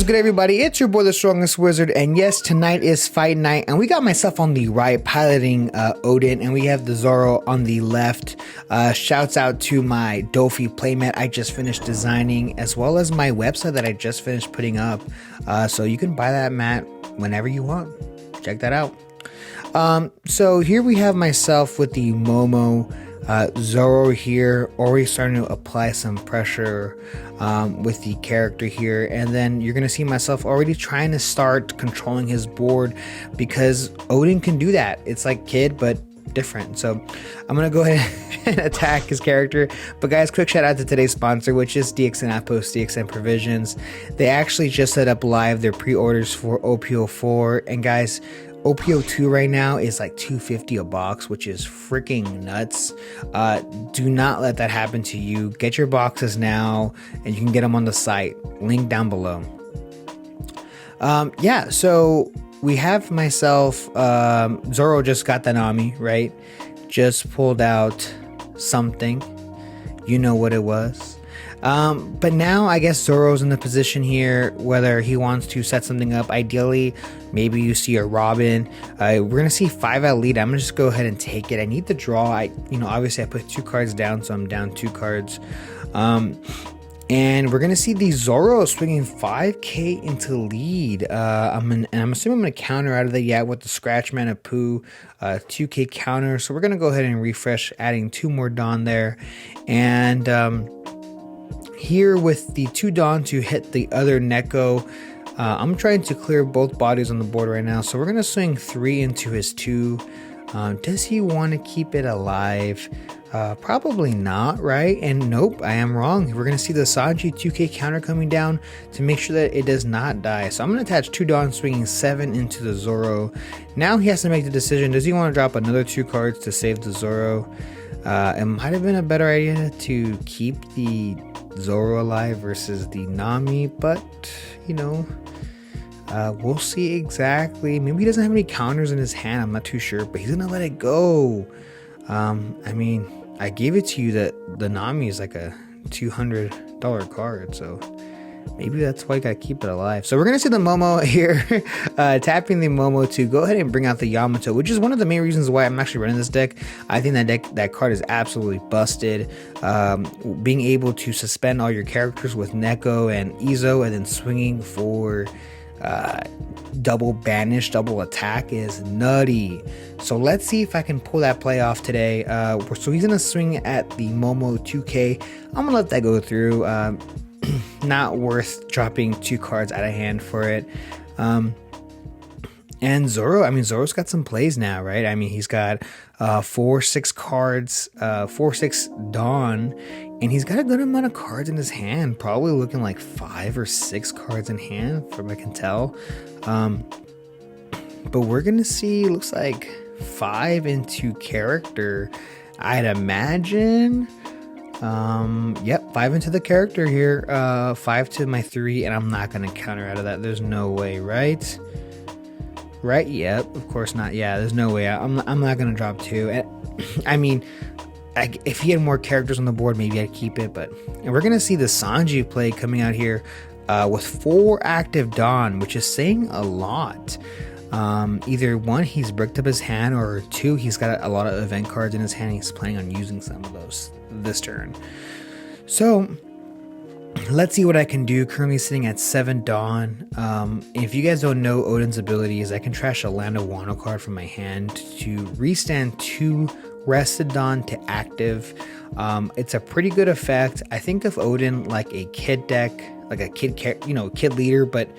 is good, everybody? It's your boy, the Strongest Wizard, and yes, tonight is fight night, and we got myself on the right piloting Odin, and we have the Zoro on the left. Shouts out to my Dofi playmat I just finished designing, as well as my website that I just finished putting up. So you can buy that mat whenever you want. Check that out. So here we have myself with the Momo. Zoro here, already starting to apply some pressure with the character here, and then you're gonna see myself already trying to start controlling his board, because Odin can do that. It's like Kid but different. So I'm gonna go ahead and attack his character. But guys, quick shout out to today's sponsor, which is DXN Outpost, DXN Provisions. They actually just set up live their pre-orders for OP04, and guys, OP02 right now is like $250 a box, which is freaking nuts. Do not let that happen to you. Get your boxes now, and you can get them on the site. Link down below. Yeah, so we have myself, Zoro just got the Nami, right? Just pulled out something. You know what it was. But now I guess Zoro's in the position here, whether he wants to set something up. Ideally, maybe you see a Robin. We're gonna see 5 out lead. I'm gonna just go ahead and take it. I need the draw. Obviously I put 2 cards down, so I'm down 2 cards. And we're gonna see the Zoro swinging 5k into lead. I'm assuming I'm gonna counter out of the with the Scratch Mana Poo 2k counter. So we're gonna go ahead and refresh, adding 2 more Dawn there, and here with the 2 Dawn to hit the other Neko. I'm trying to clear both bodies on the board right now, so we're gonna swing 3 into his 2. Does he want to keep it alive? Probably not, right? And nope, I am wrong. We're gonna see the Sanji 2k counter coming down to make sure that it does not die. So I'm gonna attach 2 Dawn, swinging 7 into the Zoro. Now he has to make the decision. Does he want to drop another 2 cards to save the Zoro? It might have been a better idea to keep the Zoro alive versus the Nami, but we'll see exactly. Maybe he doesn't have any counters in his hand, I'm not too sure, but he's gonna let it go. I mean, I gave it to you that the Nami is like a $200 card, so maybe that's why I gotta keep it alive. So we're gonna see the Momo here, tapping the Momo to go ahead and bring out the Yamato, which is one of the main reasons why I'm actually running this deck. I think that card is absolutely busted. Being able to suspend all your characters with Neko and Izo, and then swinging for double banish, double attack is nutty. So let's see if I can pull that play off today. So he's gonna swing at the Momo 2k. I'm gonna let that go through. Not worth dropping 2 cards out of hand for it. And Zoro, Zoro's got some plays now, right? He's got 4-6 cards, 4-6 Dawn, and he's got a good amount of cards in his hand, probably looking like 5 or 6 cards in hand from what I can tell. But we're gonna see, looks like 5 into character, I'd imagine. Yep, 5 into the character here, 5 to my 3, and I'm not gonna counter out of that. There's no way, right? Right? Yep, of course not. Yeah, there's no way. I'm not gonna drop 2. And if he had more characters on the board, maybe I'd keep it. And we're gonna see the Sanji play coming out here with 4 active Dawn, which is saying a lot. Either 1, he's bricked up his hand, or 2, he's got a lot of event cards in his hand. He's planning on using some of those this turn. So let's see what I can do. Currently sitting at 7 Dawn. If you guys don't know Odin's abilities, I can trash a Land of Wano card from my hand to restand 2 rested Dawn to active. It's a pretty good effect. I think of Odin like a Kid deck, like a Kid leader, but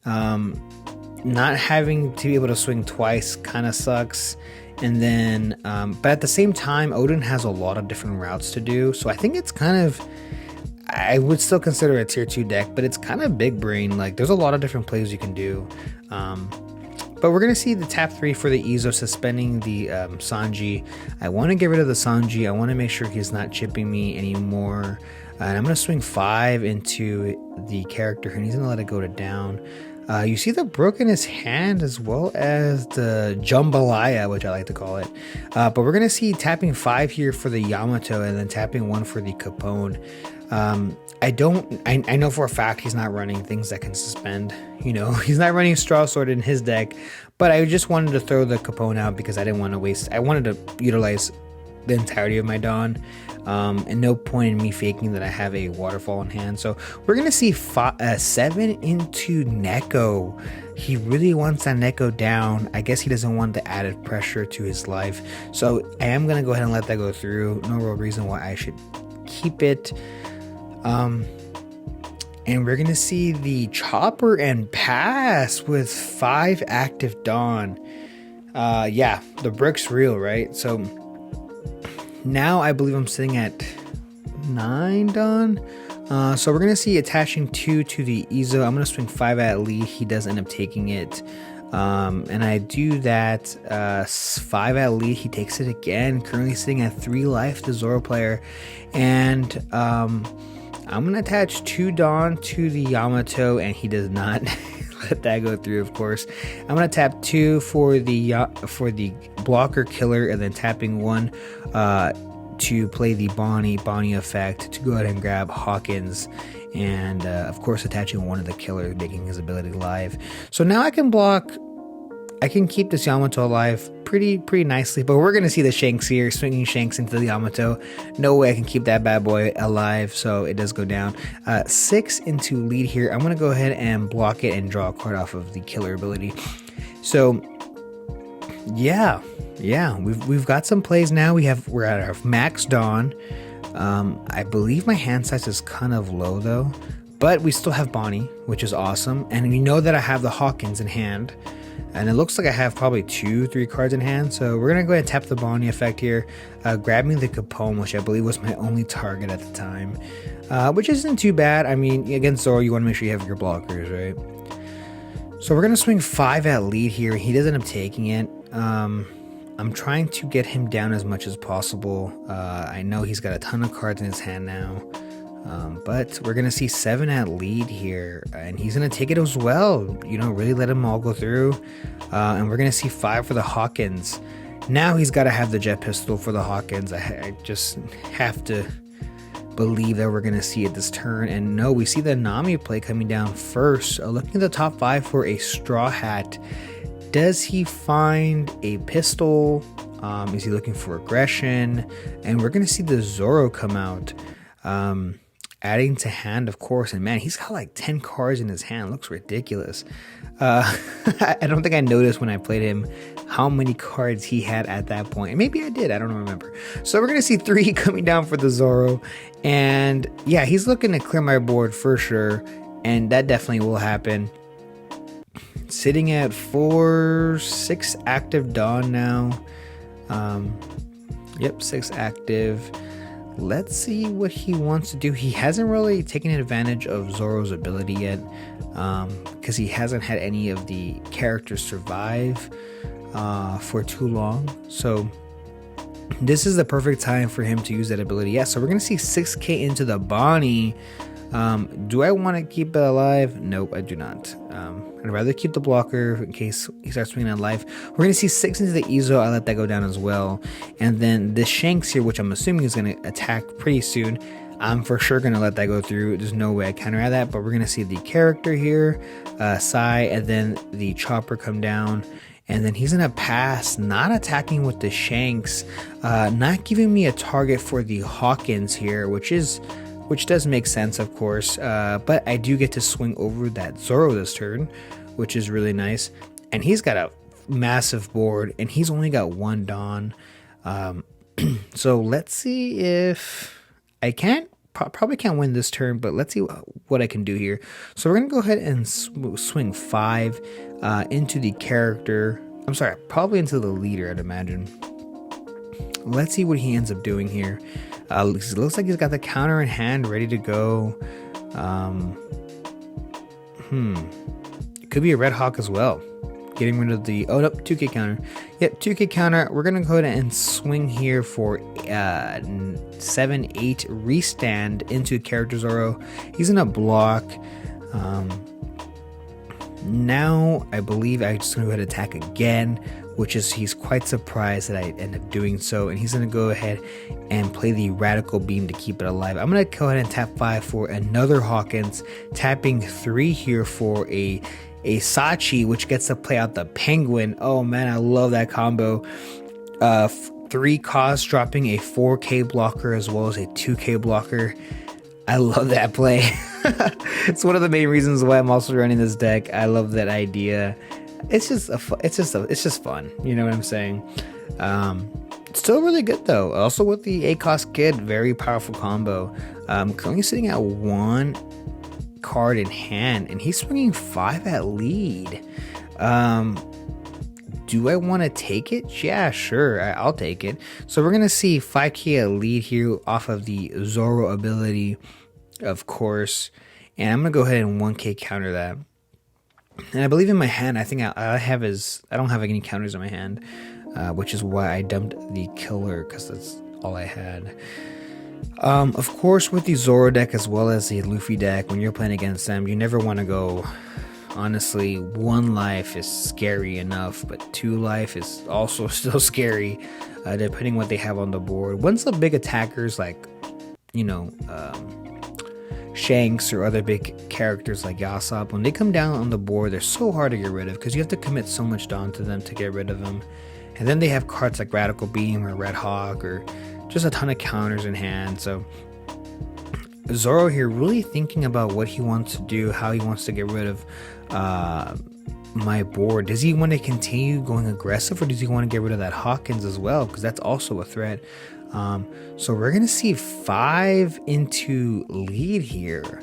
not having to be able to swing twice kind of sucks. And then but at the same time, Odin has a lot of different routes to do, so I think it's kind of, I would still consider a tier 2 deck, but it's kind of big brain. Like, there's a lot of different plays you can do. But we're gonna see the tap 3 for the Izo, suspending the Sanji. I want to get rid of the Sanji. I want to make sure he's not chipping me anymore, and I'm gonna swing 5 into the character, and he's gonna let it go to down. You see the Brook in his hand, as well as the Jambalaya, which I like to call it. But we're going to see tapping 5 here for the Yamato, and then tapping 1 for the Capone. I know for a fact he's not running things that can suspend, you know, he's not running Straw Sword in his deck, but I just wanted to throw the Capone out because I didn't want to waste, I wanted to utilize the entirety of my Dawn, and no point in me faking that I have a Waterfall in hand. So we're going to see 7 into Neko. He really wants that Neko down. I guess he doesn't want the added pressure to his life. So I am going to go ahead and let that go through. No real reason why I should keep it. And we're going to see the Chopper and pass with 5 active Dawn. Yeah, the brick's real, right? So now I believe I'm sitting at 9 Dawn. So we're going to see attaching 2 to the Izo. I'm going to swing 5 at lead. He does end up taking it. And I do that 5 at lead. He takes it again. Currently sitting at 3 life, the Zoro player. And I'm going to attach 2 Dawn to the Yamato, and he does not let that go through, of course. I'm going to tap 2 for the blocker killer, and then tapping 1 to play the Bonnie effect to go ahead and grab Hawkins, and of course attaching 1 of the killer, making his ability live. So now I can block. I can keep this Yamato alive pretty nicely, but we're gonna see the Shanks here, swinging Shanks into the Yamato. No way I can keep that bad boy alive, so it does go down. 6 into lead here. I'm gonna go ahead and block it and draw a card off of the killer ability. So yeah, we've got some plays now. We're at our max Dawn. I believe my hand size is kind of low though, but we still have Bonnie, which is awesome, and we know that I have the Hawkins in hand. And it looks like I have probably 2-3 cards in hand. So we're going to go ahead and tap the Bonnie effect here. Grabbing the Capone, which I believe was my only target at the time. Which isn't too bad. I mean, against Zoro, you want to make sure you have your blockers, right? So we're going to swing 5 at lead here. He does end up taking it. I'm trying to get him down as much as possible. I know he's got a ton of cards in his hand now. But we're going to see 7 at lead here, and he's going to take it as well, you know, really let him all go through. And we're going to see 5 for the Hawkins. Now he's got to have the jet pistol for the Hawkins. I just have to believe that we're going to see it this turn. And no, we see the Nami play coming down first. Looking at the top 5 for a Straw Hat. Does he find a pistol? Is he looking for aggression? And we're going to see the Zoro come out. Adding to hand, of course, and man, he's got like 10 cards in his hand. Looks ridiculous. I don't think I noticed when I played him how many cards he had at that point. Maybe I did, I don't remember. So we're gonna see 3 coming down for the Zoro, and yeah, he's looking to clear my board for sure, and that definitely will happen. Sitting at 6 active Dawn now. Yep, 6 active. Let's see what he wants to do. He hasn't really taken advantage of Zoro's ability yet, because he hasn't had any of the characters survive for too long. So this is the perfect time for him to use that ability. Yeah, so we're going to see 6k into the Bonnie. Do I want to keep it alive? Nope, I do not. I'd rather keep the blocker in case he starts swinging on life. We're going to see 6 into the Izo. I let that go down as well. And then the Shanks here, which I'm assuming is going to attack pretty soon, I'm for sure going to let that go through. There's no way I counteract that, but we're going to see the character here, Sai, and then the Chopper come down. And then he's going to pass, not attacking with the Shanks, not giving me a target for the Hawkins here, which does make sense, of course, but I do get to swing over that Zoro this turn, which is really nice. And he's got a massive board, and he's only got 1 Dawn. So let's see if I probably can't win this turn, but let's see what I can do here. So we're going to go ahead and swing 5 into the character. I'm sorry, probably into the leader, I'd imagine. Let's see what he ends up doing here. It looks like he's got the counter in hand, ready to go. It could be a Red Hawk as well. Getting rid of the, oh no, 2k counter. Yep, 2k counter. We're gonna go ahead and swing here for 7-8 restand into character Zoro. He's gonna block. Now I believe I'm just gonna go ahead and attack again which is he's quite surprised that I end up doing so, and he's going to go ahead and play the Radical Beam to keep it alive. I'm going to go ahead and tap 5 for another Hawkins, tapping 3 here for a Sachi, which gets to play out the Penguin. Oh man, I love that combo. 3 cost, dropping a 4k blocker as well as a 2k blocker. I love that play. It's one of the main reasons why I'm also running this deck. I love that idea. It's just fun. You know what I'm saying? Still really good though. Also with the 8 cost kid, very powerful combo. Currently sitting at 1 card in hand, and he's swinging 5 at lead. Do I want to take it? Yeah, sure, I'll take it. So we're gonna see 5k at lead here off of the Zoro ability, of course, and I'm gonna go ahead and 1k counter that. And I believe in my hand, I think I don't have any counters in my hand, which is why I dumped the killer, because that's all I had. Of course, with the Zoro deck as well as the Luffy deck, when you're playing against them, you never want to go. Honestly, 1 life is scary enough, but 2 life is also still scary, depending what they have on the board. Once the big attackers like, you know, Shanks or other big characters like Yasop, when they come down on the board, they're so hard to get rid of because you have to commit so much dawn to them to get rid of them. And then they have cards like Radical Beam or Red Hawk or just a ton of counters in hand. So Zoro here really thinking about what he wants to do, how he wants to get rid of my board. Does he want to continue going aggressive, or does he want to get rid of that Hawkins as well, because that's also a threat? So we're gonna see 5 into lead here.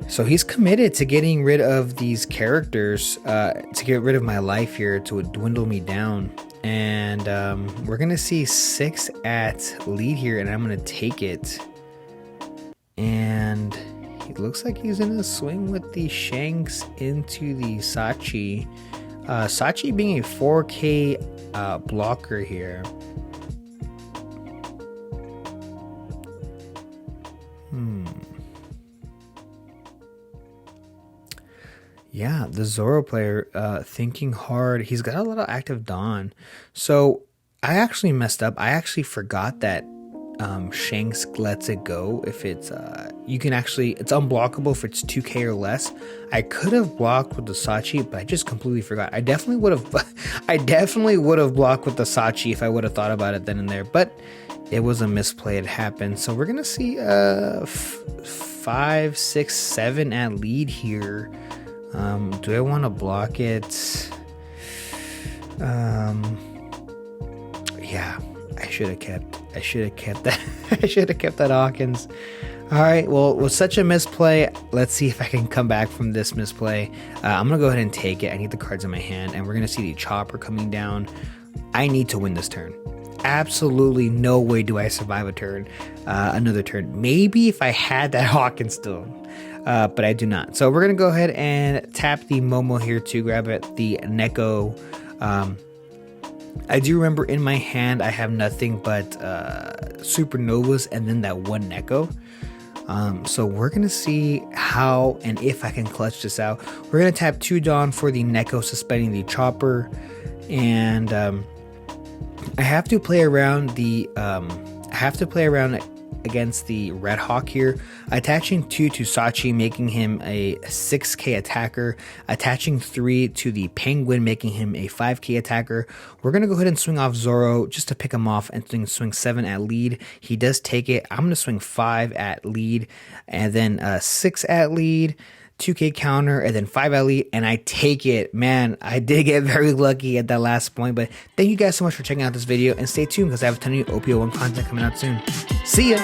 So he's committed to getting rid of these characters, to get rid of my life here, to dwindle me down. And we're gonna see 6 at lead here, and I'm gonna take it. And it looks like he's gonna swing with the Shanks into the Sachi. Sachi being a 4k blocker here. Yeah, the Zoro player thinking hard. He's got a lot of active Dawn. So I actually messed up. I actually forgot that Shanks lets it go if it's you can actually, it's unblockable if it's 2k or less. I could have blocked with the Sachi, but I just completely forgot. I definitely would have blocked with the Sachi if I would have thought about it then and there, but it was a misplay. It happened. So we're gonna see 5, 6, 7 at lead here. Do I want to block it? Yeah, I should have kept that. I should have kept that Hawkins. All right, well, it was such a misplay. Let's see if I can come back from this misplay. I'm gonna go ahead and take it. I need the cards in my hand, and we're gonna see the chopper coming down. I need to win this turn. Absolutely no way do I survive a turn, another turn. Maybe if I had that Hawkins still, but I do not. So we're gonna go ahead and tap the Momo here to grab it, the Neko. I do remember in my hand I have nothing but Supernovas and then that 1 Neko. So we're gonna see how and if I can clutch this out. We're gonna tap 2 Dawn for the Neko, suspending the chopper, and I have to play around against the Red Hawk here, attaching 2 to Sachi, making him a 6k attacker, attaching 3 to the Penguin, making him a 5k attacker. We're gonna go ahead and swing off Zoro just to pick him off and swing 7 at lead. He does take it. I'm gonna swing 5 at lead, and then 6 at lead, 2k counter, and then 5 at lead, and I take it. Man, I did get very lucky at that last point. But thank you guys so much for checking out this video, and stay tuned because I have a ton of new OP01 content coming out soon. See ya.